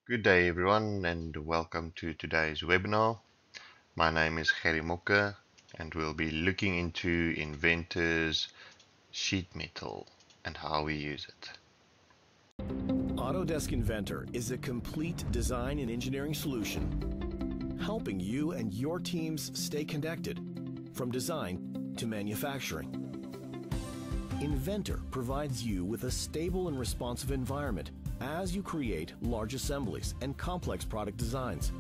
Good day everyone and welcome to today's webinar. My name is Gerry Mokke and we'll be looking into Inventor's Sheetmetal and how we use it. Autodesk Inventor is a complete design and engineering solution, helping you and your teams stay connected from design to manufacturing. Inventor provides you with a stable and responsive environment as you create large assemblies and complex product designs.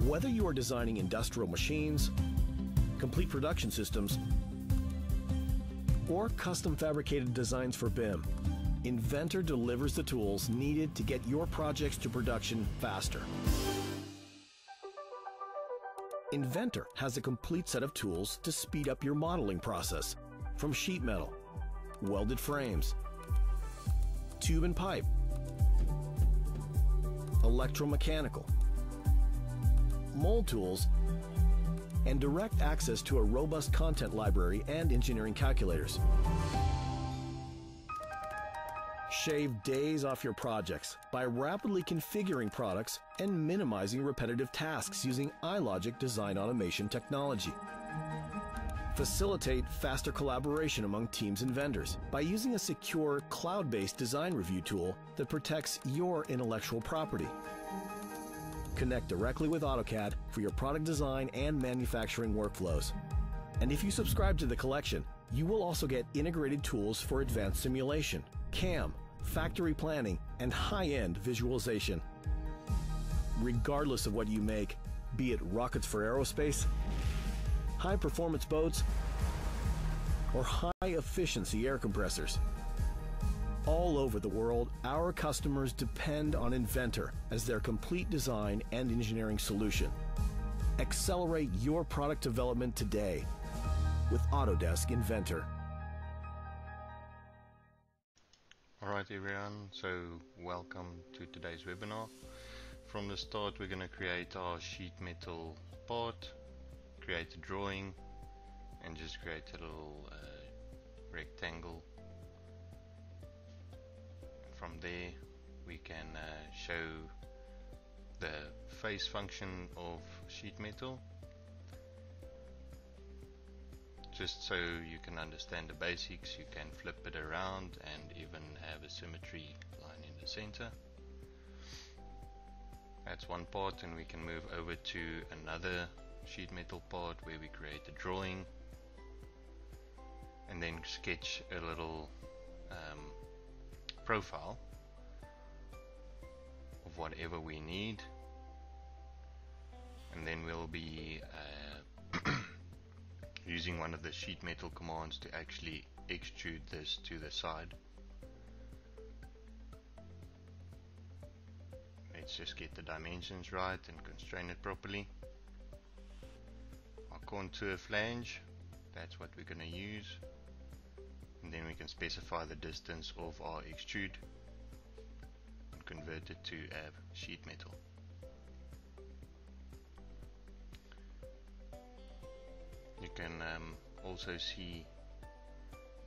Whether you are designing industrial machines, complete production systems, or custom fabricated designs for BIM, Inventor delivers the tools needed to get your projects to production faster. Inventor has a complete set of tools to speed up your modeling process, from sheet metal, welded frames, tube and pipe, electromechanical, mold tools, and direct access to a robust content library and engineering calculators. Shave days off your projects by rapidly configuring products and minimizing repetitive tasks using iLogic design automation technology. Facilitate faster collaboration among teams and vendors by using a secure cloud-based design review tool that protects your intellectual property. Connect directly with AutoCAD for your product design and manufacturing workflows. And if you subscribe to the collection, you will also get integrated tools for advanced simulation, CAM, factory planning, and high-end visualization. Regardless of what you make, be it rockets for aerospace, high-performance boats, or high-efficiency air compressors. All over the world, our customers depend on Inventor as their complete design and engineering solution. Accelerate your product development today with Autodesk Inventor. Alright everyone, so welcome to today's webinar. From the start we're going to create our sheet metal part, create a drawing, and just create a little rectangle. From there we can show the face function of sheet metal, just so you can understand the basics. You can flip it around and even have a symmetry line in the center. That's one part, and we can move over to another sheet metal part where we create a drawing and then sketch a little profile of whatever we need, and then we'll be using one of the sheet metal commands to actually extrude this to the side. Let's just get the dimensions right and constrain it properly. Our contour flange, that's what we're going to use, and then we can specify the distance of our extrude and convert it to a sheet metal. You can also see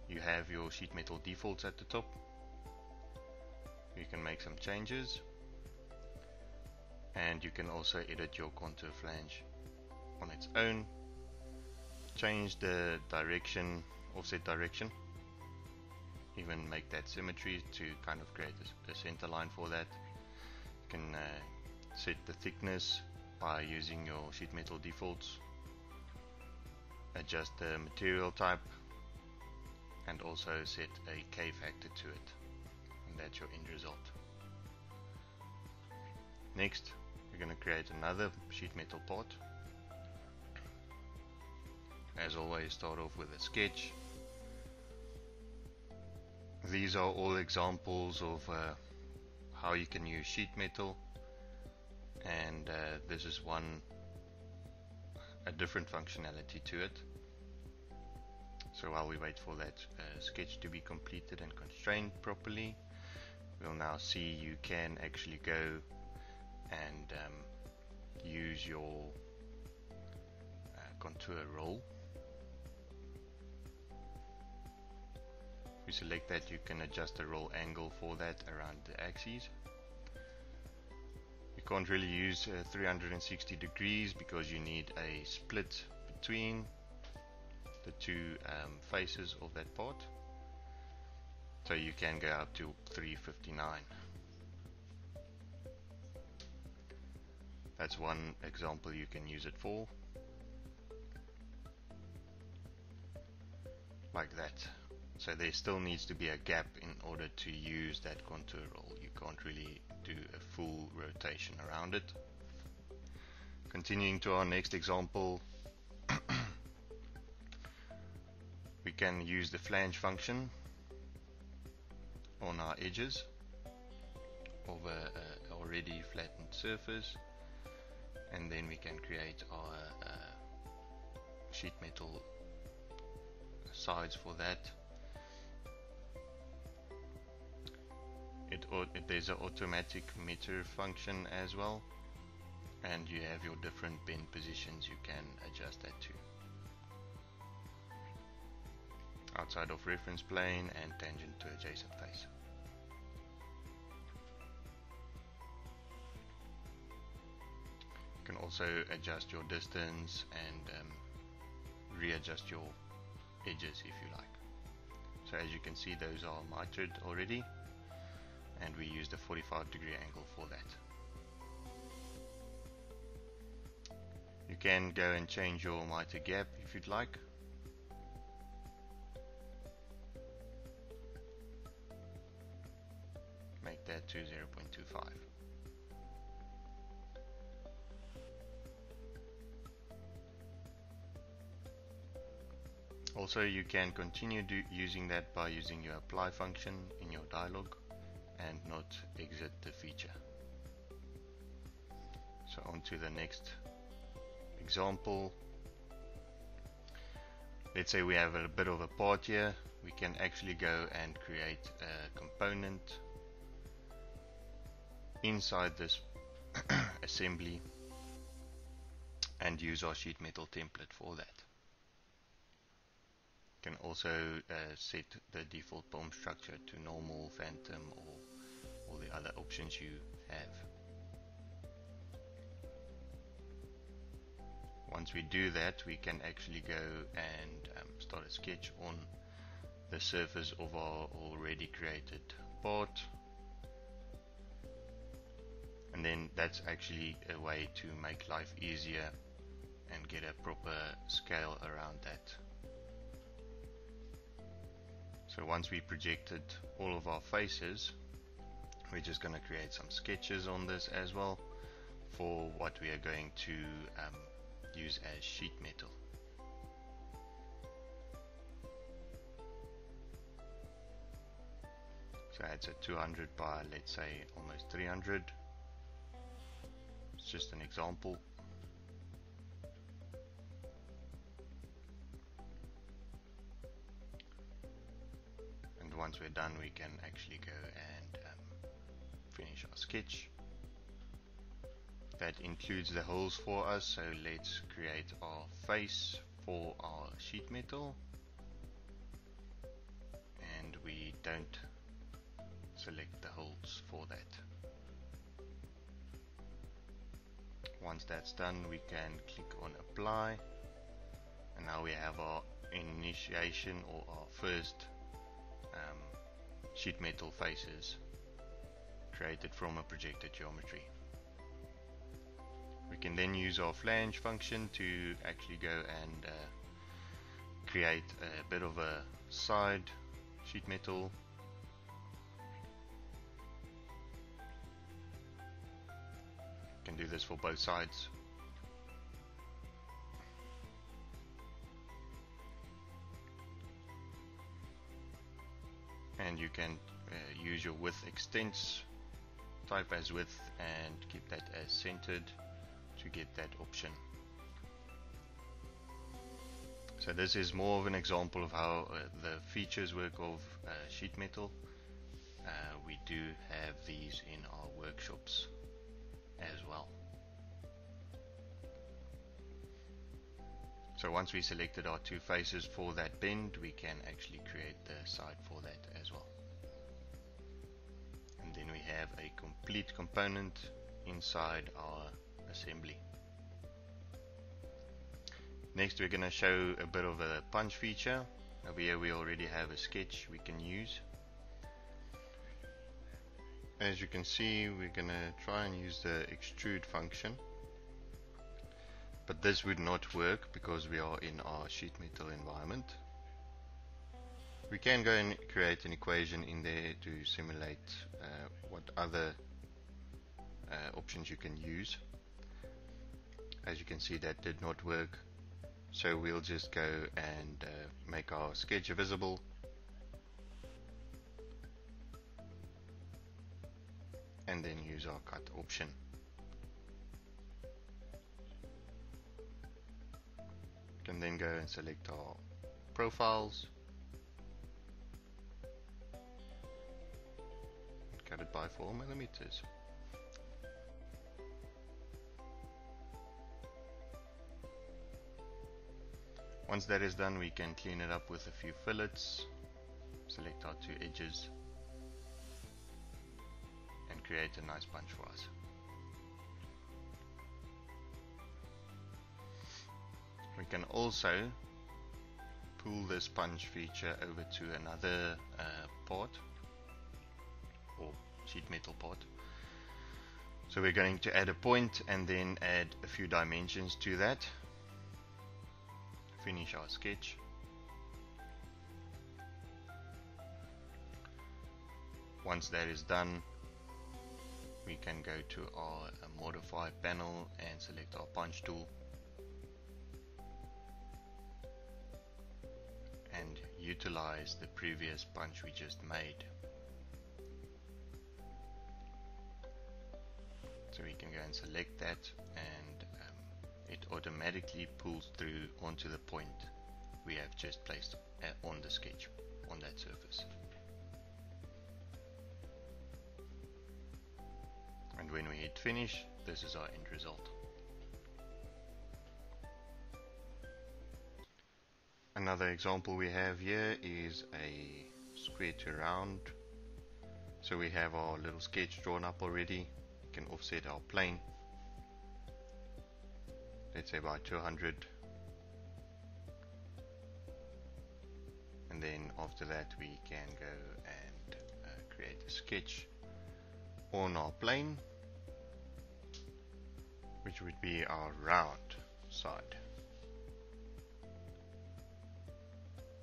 you have your sheet metal defaults at the top. You can make some changes, and you can also edit your contour flange on its own, change the direction, offset direction, even make that symmetry to kind of create a center line for that. You can set the thickness by using your sheet metal defaults, adjust the material type, and also set a K factor to it, and that's your end result. Next we're going to create another sheet metal part. As always, start off with a sketch. These are all examples of how you can use sheet metal, and this is a different functionality to it. So while we wait for that sketch to be completed and constrained properly, we'll now see you can actually go and use your contour roll. If you select that, you can adjust the roll angle for that around the axes. can't really use 360 degrees because you need a split between the two faces of that part. So you can go up to 359. That's one example you can use it for, like that. So there still needs to be a gap in order to use that contour roll. You can't really do a full rotation around it. Continuing to our next example, we can use the flange function on our edges of a already flattened surface, and then we can create our sheet metal sides for that. There's an automatic meter function as well, and you have your different bend positions you can adjust that to. Outside of reference plane and tangent to adjacent face. You can also adjust your distance and readjust your edges if you like. So as you can see, those are mitered already, and we used a 45-degree angle for that. You can go and change your miter gap if you'd like. Make that to 0.25. Also, you can continue using that by using your apply function in your dialog and not exit the feature. So on to the next example. Let's say we have a bit of a part here. We can actually go and create a component inside this assembly and use our sheet metal template for that. You can also set the default BOM structure to normal, phantom, or all the other options you have. Once we do that, we can actually go and start a sketch on the surface of our already created part. And then that's actually a way to make life easier and get a proper scale around that. So once we projected all of our faces, we're just going to create some sketches on this as well for what we are going to use as sheet metal. So it's a 200 by, let's say, almost 300. It's just an example. And once we're done, we can actually go and finish our sketch. That includes the holes for us, so let's create our face for our sheet metal, and we don't select the holes for that. Once that's done, we can click on apply, and now we have our initiation or our first sheet metal faces created from a projected geometry. We can then use our flange function to actually go and create a bit of a side sheet metal. Can do this for both sides. And you can use your width extents, type as width, and keep that as centered to get that option. So this is more of an example of how the features work of sheet metal. We do have these in our workshops as well. So once we selected our two faces for that bend, we can actually create the side for that as well. And then we have a complete component inside our assembly. Next we're going to show a bit of a punch feature. Over here we already have a sketch we can use. As you can see, we're going to try and use the extrude function, but this would not work because we are in our sheet metal environment. We can go and create an equation in there to simulate what other options you can use. As you can see, that did not work, so we'll just go and make our sketch visible. And then use our cut option. We can then go and select our profiles, cut it by 4 millimeters. Once that is done, we can clean it up with a few fillets, select our 2 edges, and create a nice punch for us. We can also pull this punch feature over to another part, or sheet metal part. So we're going to add a point and then add a few dimensions to that. Finish our sketch. Once that is done, we can go to our modify panel and select our punch tool and utilize the previous punch we just made. So we can go and select that, and it automatically pulls through onto the point we have just placed on the sketch, on that surface. And when we hit finish, this is our end result. Another example we have here is a square to round. So we have our little sketch drawn up already. We can offset our plane, let's say by 200, and then after that we can go and create a sketch on our plane, which would be our round side.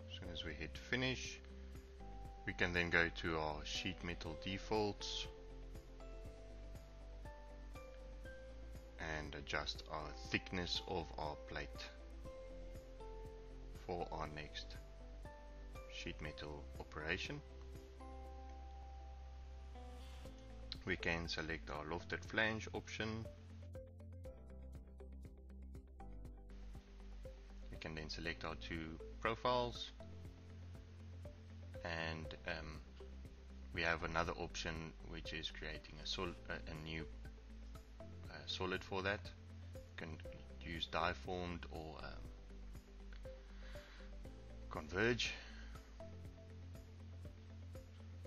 As soon as we hit finish, we can then go to our sheet metal defaults and adjust our thickness of our plate for our next sheet metal operation. We can select our lofted flange option. We can then select our 2 profiles, and we have another option which is creating a new solid for that. You can use die formed or converge.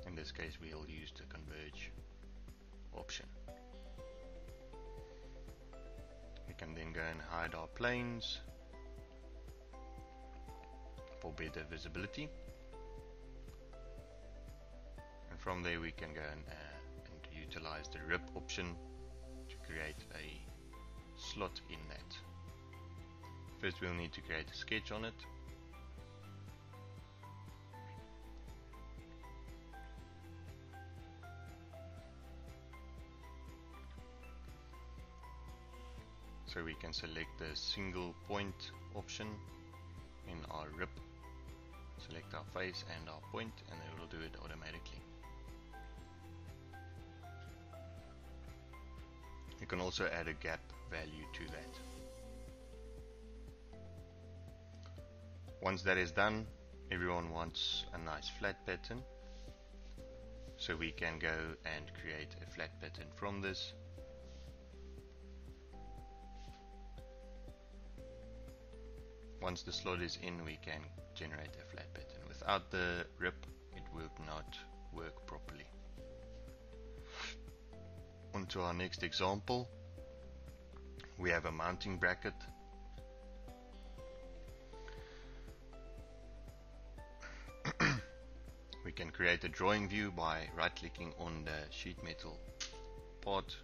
In this case we'll use the converge option. We can then go and hide our planes for better visibility, and from there we can go and utilize the rip option to create a slot in that. First we'll need to create a sketch on it. So we can select the single point option in our rip, select our face and our point, and it will do it automatically. You can also add a gap value to that. Once that is done, everyone wants a nice flat pattern, so we can go and create a flat pattern from this. Once the slot is in, we can generate a flat pattern. Without the rip, it will not work properly. On to our next example. We have a mounting bracket. We can create a drawing view by right clicking on the sheet metal part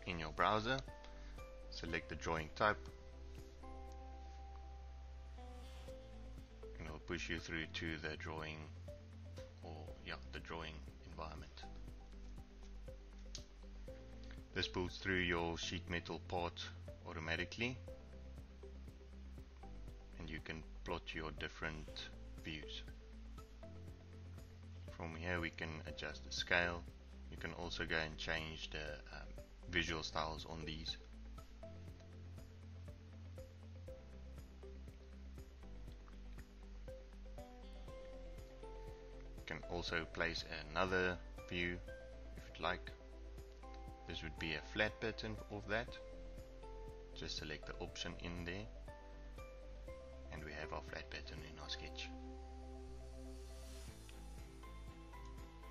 in your browser. Select the drawing type and it will push you through to the drawing the drawing environment. This pulls through your sheet metal part automatically and you can plot your different views. From here we can adjust the scale. You can also go and change the visual styles on these. You can also place another view if you'd like. This would be a flat pattern of that. Just select the option in there and we have our flat pattern in our sketch.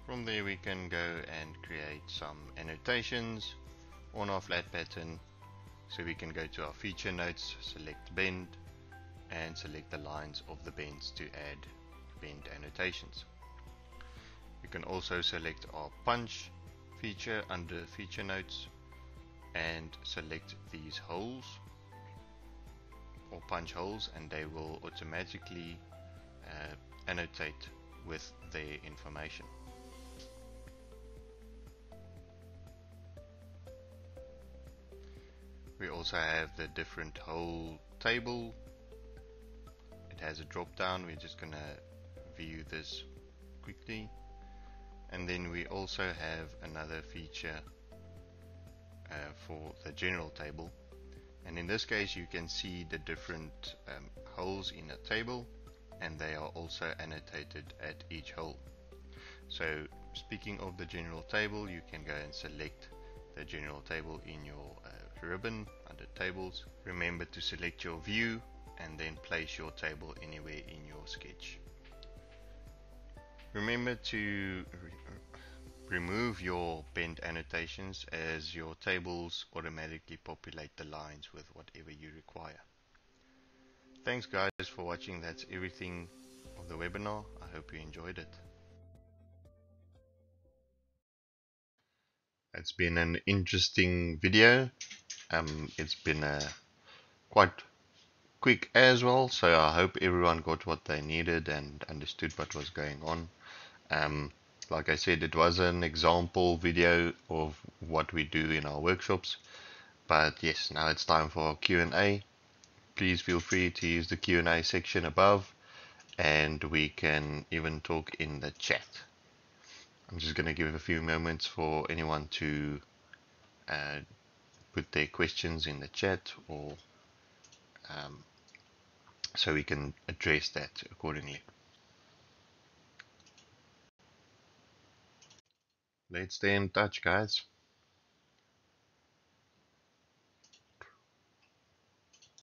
From there we can go and create some annotations on our flat pattern. So we can go to our feature notes, select bend and select the lines of the bends to add bend annotations. You can also select our punch feature under feature notes and select these holes or punch holes and they will automatically annotate with their information. We also have the different hole table. It has a drop down. We're just gonna view this quickly. And then we also have another feature for the general table. And in this case you can see the different holes in a table and they are also annotated at each hole. So speaking of the general table, you can go and select the general table in your ribbon under tables. Remember to select your view and then place your table anywhere in your sketch. Remember to remove your bend annotations as your tables automatically populate the lines with whatever you require. Thanks guys for watching. That's everything of the webinar. I hope you enjoyed it. It's been an interesting video. It's been quite quick as well, so I hope everyone got what they needed and understood what was going on. Like I said, it was an example video of what we do in our workshops, but yes, now it's time for our Q&A. Please feel free to use the Q&A section above and we can even talk in the chat. I'm just going to give a few moments for anyone to put their questions in the chat or so we can address that accordingly. Let's stay in touch, guys.